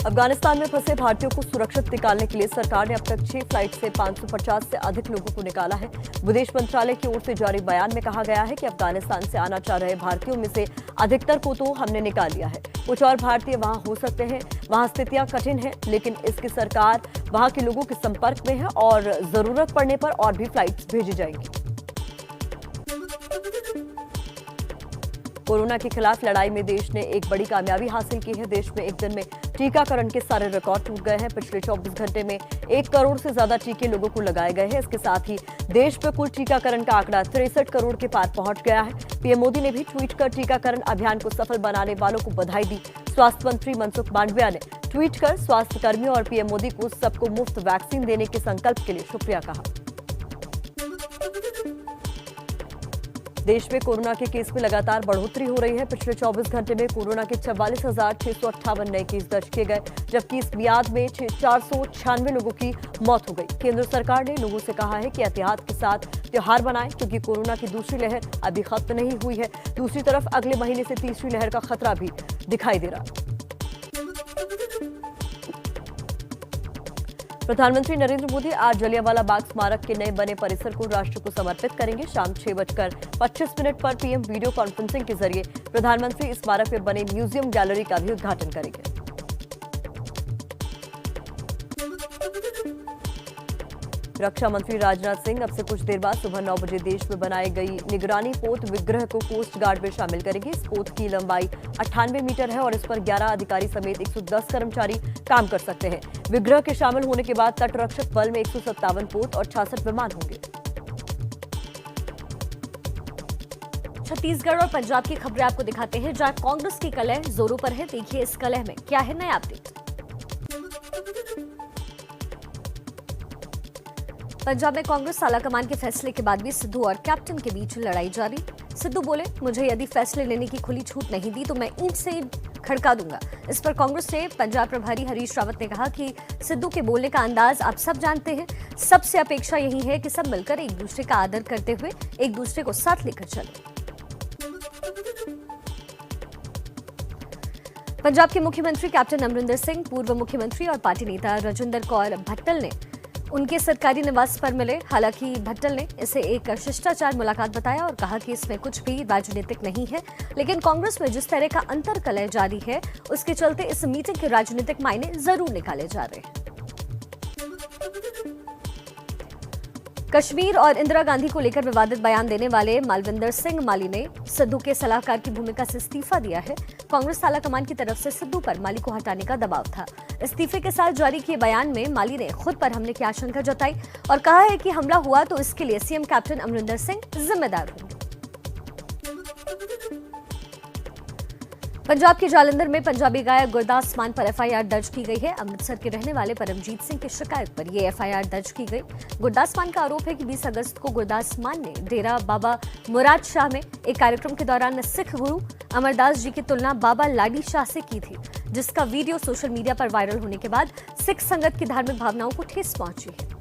अफगानिस्तान में फंसे भारतीयों को सुरक्षित निकालने के लिए सरकार ने अब तक 6 फ्लाइट से 550 से अधिक लोगों को निकाला है। विदेश मंत्रालय की ओर से जारी बयान में कहा गया है कि अफगानिस्तान से आना चाह रहे भारतीयों में से अधिकतर को तो हमने निकाल लिया है। कुछ और भारतीय वहां हो सकते हैं। वहां स्थितियां कठिन हैं, लेकिन इसकी सरकार वहां के लोगों के संपर्क में है और जरूरत पड़ने पर और भी फ्लाइट्स भेजी जाएंगी। कोरोना के खिलाफ लड़ाई में देश ने एक बड़ी कामयाबी हासिल की है। देश में एक दिन में टीकाकरण के सारे रिकॉर्ड टूट गए हैं। पिछले 24 घंटे में 1 करोड़ से ज्यादा टीके लोगों को लगाए गए हैं। इसके साथ ही देश में कुल टीकाकरण का आंकड़ा 63 करोड़ के पार पहुंच गया है। पीएम मोदी ने भी ट्वीट कर टीकाकरण अभियान को सफल बनाने वालों को बधाई दी। स्वास्थ्य मंत्री मनसुख मांडविया ने ट्वीट कर स्वास्थ्य कर्मियों और पीएम मोदी को सबको मुफ्त वैक्सीन देने के संकल्प के लिए शुक्रिया कहा। देश में कोरोना के केस में लगातार बढ़ोतरी हो रही है। पिछले 24 घंटे में कोरोना के 44,658 नए केस दर्ज किए गए, जबकि इस मियाद में 496 लोगों की मौत हो गई। केंद्र सरकार ने लोगों से कहा है कि एहतियात के साथ त्योहार मनाएं, क्योंकि कोरोना की दूसरी लहर अभी खत्म नहीं हुई है। दूसरी तरफ अगले महीने से तीसरी लहर का खतरा भी दिखाई दे रहा है। प्रधानमंत्री नरेंद्र मोदी आज जलियांवाला बाग स्मारक के नए बने परिसर को राष्ट्र को समर्पित करेंगे। शाम 6:25 पर पीएम वीडियो कॉन्फ्रेंसिंग के जरिए प्रधानमंत्री इस स्मारक में बने म्यूजियम गैलरी का भी उद्घाटन करेंगे। रक्षा मंत्री राजनाथ सिंह अब से कुछ देर बाद सुबह 9 बजे देश में बनाई गई निगरानी पोत विग्रह को कोस्ट गार्ड में शामिल करेंगे। इस पोत की लंबाई 98 मीटर है और इस पर 11 अधिकारी समेत 110 कर्मचारी काम कर सकते हैं। विग्रह के शामिल होने के बाद तटरक्षक बल में 157 पोत और 66 विमान होंगे। छत्तीसगढ़ और पंजाब की खबरें आपको दिखाते हैं, जहां कांग्रेस की कलह जोरों पर है। देखिए इस कलह में क्या है नया अपडेट। पंजाब में कांग्रेस आलाकमान के फैसले के बाद भी सिद्धू और कैप्टन के बीच लड़ाई जारी। सिद्धू बोले, मुझे यदि फैसले लेने की खुली छूट नहीं दी तो मैं ईंट से खड़का दूंगा। इस पर कांग्रेस से पंजाब प्रभारी हरीश रावत ने कहा कि सिद्धू के बोलने का अंदाज आप सब जानते हैं। सबसे अपेक्षा यही है कि सब मिलकर एक दूसरे का आदर करते हुए एक दूसरे को साथ लेकर चले। पंजाब के मुख्यमंत्री कैप्टन अमरिंदर सिंह, पूर्व मुख्यमंत्री और पार्टी नेता राजिंदर कौर भट्टल ने उनके सरकारी निवास पर मिले। हालांकि भट्टल ने इसे एक शिष्टाचार मुलाकात बताया और कहा कि इसमें कुछ भी राजनीतिक नहीं है, लेकिन कांग्रेस में जिस तरह का अंतर्कलह जारी है उसके चलते इस मीटिंग के राजनीतिक मायने जरूर निकाले जा रहे हैं। कश्मीर और इंदिरा गांधी को लेकर विवादित बयान देने वाले मालविंदर सिंह माली ने सिद्धू के सलाहकार की भूमिका से इस्तीफा दिया है। कांग्रेस आलाकमान की तरफ से सिद्धू पर माली को हटाने का दबाव था। इस्तीफे के साथ जारी किए बयान में माली ने खुद पर हमले की आशंका जताई और कहा है कि हमला हुआ तो इसके लिए सीएम कैप्टन अमरिंदर सिंह जिम्मेदार होंगे। पंजाब के जालंधर में पंजाबी गायक गुरदास मान पर एफआईआर दर्ज की गई है। अमृतसर के रहने वाले परमजीत सिंह की शिकायत पर यह एफआईआर दर्ज की गई। गुरदास मान का आरोप है कि 20 अगस्त को गुरदास मान ने डेरा बाबा मुराद शाह में एक कार्यक्रम के दौरान सिख गुरु अमरदास जी की तुलना बाबा लाडी शाह से की थी, जिसका वीडियो सोशल मीडिया पर वायरल होने के बाद सिख संगत की धार्मिक भावनाओं को ठेस पहुंची है।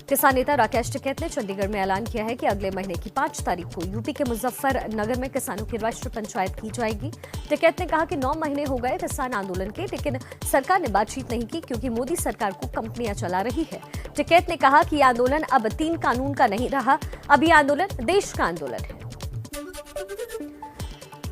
किसान नेता राकेश टिकैत ने चंडीगढ़ में ऐलान किया है कि अगले महीने की 5 तारीख को यूपी के मुजफ्फरनगर में किसानों की राष्ट्रीय पंचायत की जाएगी। टिकैत ने कहा कि 9 महीने हो गए किसान आंदोलन के, लेकिन सरकार ने बातचीत नहीं की क्योंकि मोदी सरकार को कंपनियां चला रही है। टिकैत ने कहा कि यह आंदोलन अब 3 कानून का नहीं रहा, अब यह आंदोलन देश का आंदोलन है।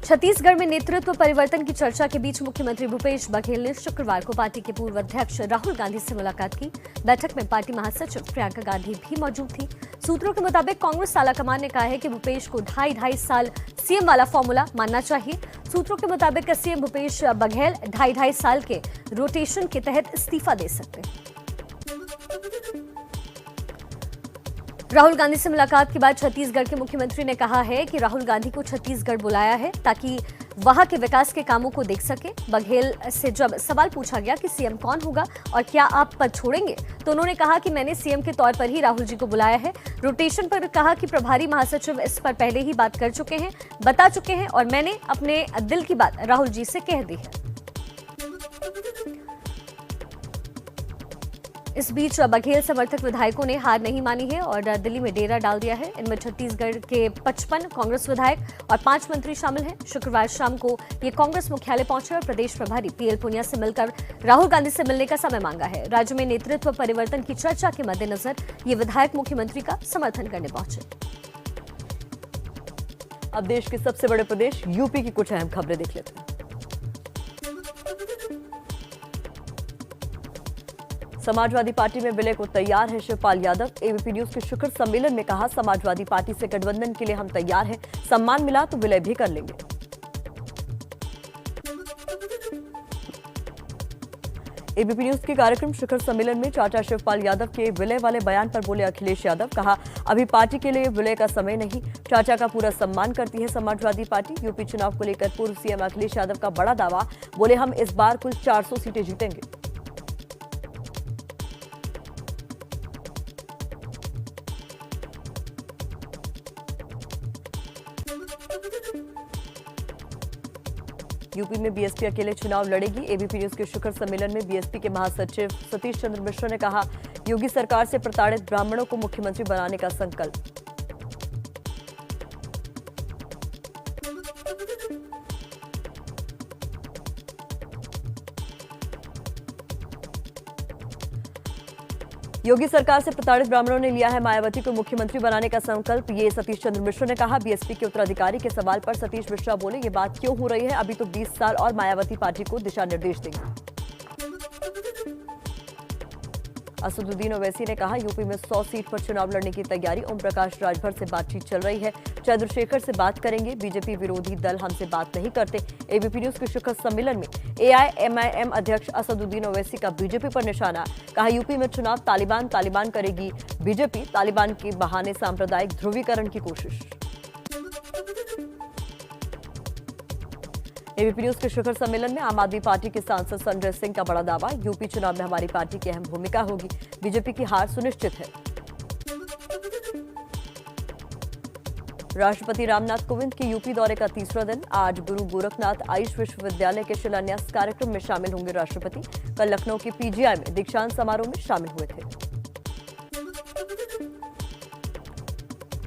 छत्तीसगढ़ में नेतृत्व परिवर्तन की चर्चा के बीच मुख्यमंत्री भूपेश बघेल ने शुक्रवार को पार्टी के पूर्व अध्यक्ष राहुल गांधी से मुलाकात की। बैठक में पार्टी महासचिव प्रियंका गांधी भी मौजूद थी। सूत्रों के मुताबिक कांग्रेस आलाकमान ने कहा है कि भूपेश को 2.5 साल सीएम वाला फॉर्मूला मानना चाहिए। सूत्रों के मुताबिक सीएम भूपेश बघेल 2.5 साल के रोटेशन के तहत इस्तीफा दे सकते हैं। राहुल गांधी से मुलाकात के बाद छत्तीसगढ़ के मुख्यमंत्री ने कहा है कि राहुल गांधी को छत्तीसगढ़ बुलाया है ताकि वहां के विकास के कामों को देख सके। बघेल से जब सवाल पूछा गया कि सीएम कौन होगा और क्या आप पद छोड़ेंगे, तो उन्होंने कहा कि मैंने सीएम के तौर पर ही राहुल जी को बुलाया है। रोटेशन पर कहा कि प्रभारी महासचिव इस पर पहले ही बात कर चुके हैं, बता चुके हैं और मैंने अपने दिल की बात राहुल जी से कह दी है। इस बीच बघेल समर्थक विधायकों ने हार नहीं मानी है और दिल्ली में डेरा डाल दिया है। इनमें छत्तीसगढ़ के 55 कांग्रेस विधायक और 5 मंत्री शामिल हैं। शुक्रवार शाम को ये कांग्रेस मुख्यालय पहुंचे और प्रदेश प्रभारी पीएल पुनिया से मिलकर राहुल गांधी से मिलने का समय मांगा है। राज्य में नेतृत्व परिवर्तन की चर्चा के मद्देनजर ये विधायक मुख्यमंत्री का समर्थन करने पहुंचे। अब देश के सबसे बड़े प्रदेश यूपी की कुछ अहम खबरें देख लेते हैं। समाजवादी पार्टी में विलय को तैयार है शिवपाल यादव। एबीपी न्यूज के शिखर सम्मेलन में कहा, समाजवादी पार्टी से गठबंधन के लिए हम तैयार हैं, सम्मान मिला तो विलय भी कर लेंगे। एबीपी न्यूज के कार्यक्रम शिखर सम्मेलन में चाचा शिवपाल यादव के विलय वाले बयान पर बोले अखिलेश यादव। कहा, अभी पार्टी के लिए विलय का समय नहीं, चाचा का पूरा सम्मान करती है समाजवादी पार्टी। यूपी चुनाव को लेकर पूर्व सीएम अखिलेश यादव का बड़ा दावा। बोले, हम इस बार कुल 400 सीटें जीतेंगे। यूपी में बीएसपी अकेले चुनाव लड़ेगी। एबीपी न्यूज के शिखर सम्मेलन में बीएसपी के महासचिव सतीश चंद्र मिश्र ने कहा, योगी सरकार से प्रताड़ित ब्राह्मणों को मुख्यमंत्री बनाने का संकल्प। योगी सरकार से प्रताड़ित ब्राह्मणों ने लिया है मायावती को मुख्यमंत्री बनाने का संकल्प। ये सतीश चंद्र मिश्र ने कहा। बीएसपी के उत्तराधिकारी के सवाल पर सतीश मिश्रा बोले, ये बात क्यों हो रही है, अभी तो 20 साल और मायावती पार्टी को दिशा निर्देश देंगे। असदुद्दीन ओवैसी ने कहा, यूपी में 100 सीट पर चुनाव लड़ने की तैयारी। ओम प्रकाश राजभर से बातचीत चल रही है, चंद्रशेखर से बात करेंगे। बीजेपी विरोधी दल हमसे बात नहीं करते। एबीपी न्यूज के शिखर सम्मेलन में एआईएमआईएम अध्यक्ष असदुद्दीन ओवैसी का बीजेपी पर निशाना। कहा, यूपी में चुनाव तालिबान करेगी बीजेपी, तालिबान के बहाने सांप्रदायिक ध्रुवीकरण की कोशिश। एबीपी न्यूज के शिखर सम्मेलन में आम आदमी पार्टी के सांसद संजय सिंह का बड़ा दावा। यूपी चुनाव में हमारी पार्टी की अहम भूमिका होगी, बीजेपी की हार सुनिश्चित है। राष्ट्रपति रामनाथ कोविंद के यूपी दौरे का तीसरा दिन। आज गुरु गोरखनाथ आयुष विश्वविद्यालय के शिलान्यास कार्यक्रम में शामिल होंगे राष्ट्रपति। कल लखनऊ के पीजीआई में दीक्षांत समारोह में शामिल हुए थे।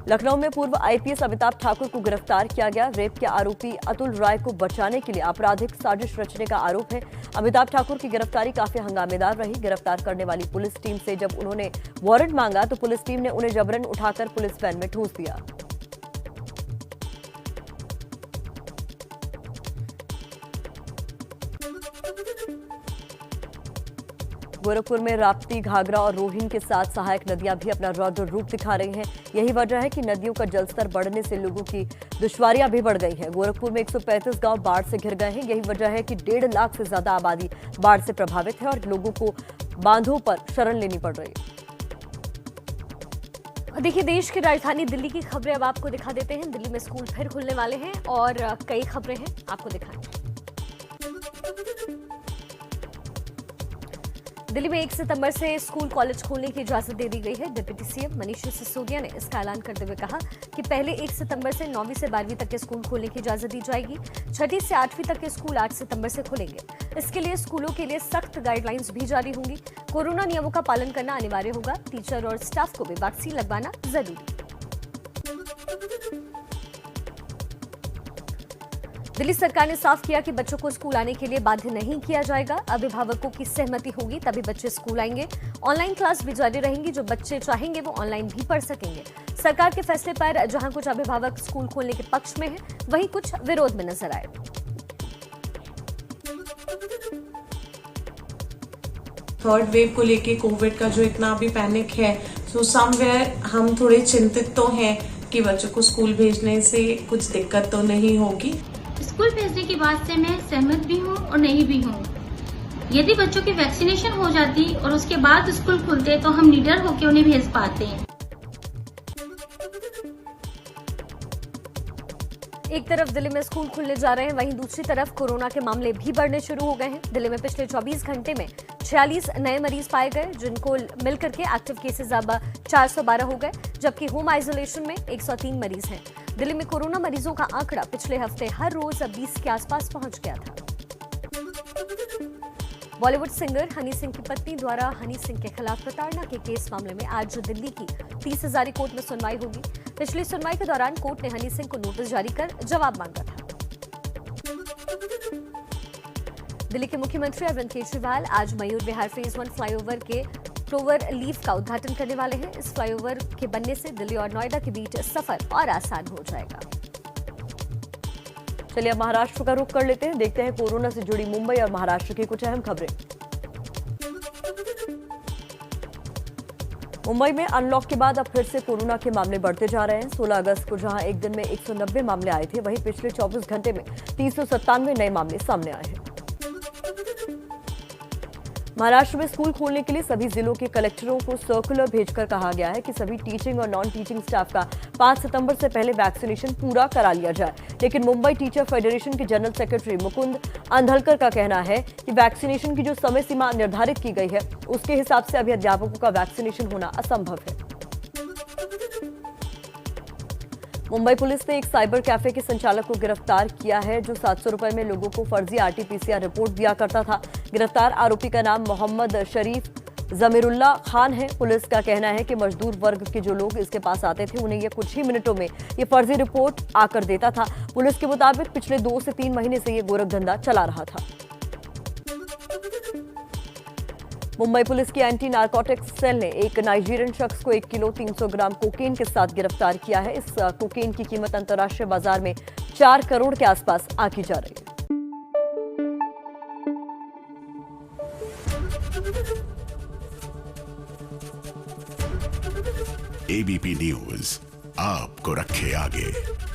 लखनऊ में पूर्व आईपीएस अमिताभ ठाकुर को गिरफ्तार किया गया। रेप के आरोपी अतुल राय को बचाने के लिए आपराधिक साजिश रचने का आरोप है। अमिताभ ठाकुर की गिरफ्तारी काफी हंगामेदार रही। गिरफ्तार करने वाली पुलिस टीम से जब उन्होंने वारंट मांगा तो पुलिस टीम ने उन्हें जबरन उठाकर पुलिस वैन में ठूंस दिया। गोरखपुर में राप्ती, घाघरा और रोहिन के साथ सहायक नदियां भी अपना रौद्र रूप दिखा रही हैं। यही वजह है कि नदियों का जलस्तर बढ़ने से लोगों की दुश्वारियां भी बढ़ गई हैं। गोरखपुर में 135 गांव बाढ़ से घिर गए हैं। यही वजह है कि 1.5 लाख से ज्यादा आबादी बाढ़ से प्रभावित है और लोगों को बांधों पर शरण लेनी पड़ रही है। देखिए, देश की राजधानी दिल्ली की खबरें अब आपको दिखा देते हैं। दिल्ली में स्कूल फिर खुलने वाले हैं और कई खबरें हैं, आपको दिखाएं। दिल्ली में 1 सितंबर से स्कूल कॉलेज खोलने की इजाजत दे दी गई है। डिप्टी सीएम मनीष सिसोदिया ने इसका ऐलान करते हुए कहा कि पहले 1 सितंबर से 9वीं से 12वीं तक के स्कूल खोलने की इजाजत दी जाएगी। 6ठी से 8वीं तक के स्कूल 8 सितंबर से खुलेंगे। इसके लिए स्कूलों के लिए सख्त गाइडलाइंस भी जारी होंगी। कोरोना नियमों का पालन करना अनिवार्य होगा। टीचर और स्टाफ को भी वैक्सीन लगवाना जरूरी। दिल्ली सरकार ने साफ किया कि बच्चों को स्कूल आने के लिए बाध्य नहीं किया जाएगा। अभिभावकों की सहमति होगी तभी बच्चे स्कूल आएंगे। ऑनलाइन क्लास भी जारी रहेंगी। जो बच्चे चाहेंगे वो ऑनलाइन भी पढ़ सकेंगे। सरकार के फैसले पर जहां कुछ अभिभावक स्कूल खोलने के पक्ष में हैं, वहीं कुछ विरोध में नजर आए। थर्ड वेव को लेके कोविड का जो इतना अभी पैनिक है, सो समवेयर हम थोड़े चिंतित तो हैं कि बच्चों को स्कूल भेजने से कुछ दिक्कत तो नहीं होगी। स्कूल भेजने की बात से मैं सहमत भी हूँ और नहीं भी हूँ। यदि बच्चों की वैक्सीनेशन हो जाती और उसके बाद स्कूल खुलते तो हम निडर होकर उन्हें भेज पाते हैं। एक तरफ दिल्ली में स्कूल खुलने जा रहे हैं, वहीं दूसरी तरफ कोरोना के मामले भी बढ़ने शुरू हो गए हैं। दिल्ली में पिछले 24 घंटे में 46 नए मरीज पाए गए, जिनको मिलकर के एक्टिव केसेस अब 412 हो गए, जबकि होम आइसोलेशन में 103 मरीज हैं। दिल्ली में कोरोना मरीजों का आंकड़ा पिछले हफ्ते हर रोज 20 के आसपास पहुंच गया था। बॉलीवुड सिंगर हनी सिंह की पत्नी द्वारा हनी सिंह के खिलाफ प्रताड़ना के केस मामले में आज दिल्ली की 30 हजारी कोर्ट में सुनवाई होगी। पिछली सुनवाई के दौरान कोर्ट ने हनी सिंह को नोटिस जारी कर जवाब मांगा था। दिल्ली के मुख्यमंत्री अरविंद केजरीवाल आज मयूर विहार फेज 1 फ्लाईओवर के क्लोवर लीफ का उद्घाटन करने वाले हैं। इस फ्लाईओवर के बनने से दिल्ली और नोएडा के बीच सफर और आसान हो जाएगा। चलिए अब महाराष्ट्र का रुख कर लेते हैं, देखते हैं कोरोना से जुड़ी मुंबई और महाराष्ट्र की कुछ अहम खबरें। मुंबई में अनलॉक के बाद अब फिर से कोरोना के मामले बढ़ते जा रहे हैं। 16 अगस्त को जहां एक दिन में 190 मामले आए थे, वहीं पिछले 24 घंटे में 397 नए मामले सामने आए हैं। महाराष्ट्र में स्कूल खोलने के लिए सभी जिलों के कलेक्टरों को सर्कुलर भेजकर कहा गया है कि सभी टीचिंग और नॉन टीचिंग स्टाफ का 5 सितंबर से पहले वैक्सीनेशन पूरा करा लिया जाए। लेकिन मुंबई टीचर फेडरेशन के जनरल सेक्रेटरी मुकुंद अंधलकर का कहना है कि वैक्सीनेशन की जो समय सीमा निर्धारित की गई है, उसके हिसाब से अभी अध्यापकों का वैक्सीनेशन होना असंभव है। मुंबई पुलिस ने एक साइबर कैफे के संचालक को गिरफ्तार किया है, जो 700 रुपए में लोगों को फर्जी आरटीपीसीआर रिपोर्ट दिया करता था। गिरफ्तार आरोपी का नाम मोहम्मद शरीफ जमीरुल्लाह खान है। पुलिस का कहना है कि मजदूर वर्ग के जो लोग इसके पास आते थे, उन्हें ये कुछ ही मिनटों में ये फर्जी रिपोर्ट आकर देता था। पुलिस के मुताबिक पिछले 2 से 3 महीने से ये गोरखधंधा चला रहा था। मुंबई पुलिस की एंटी नारकोटिक्स सेल ने एक नाइजीरियन शख्स को 1 किलो 300 ग्राम कोकेन के साथ गिरफ्तार किया है। इस कोकेन की कीमत अंतर्राष्ट्रीय बाजार में 4 करोड़ के आसपास आंकी जा रही है। एबीपी न्यूज आपको रखे आगे।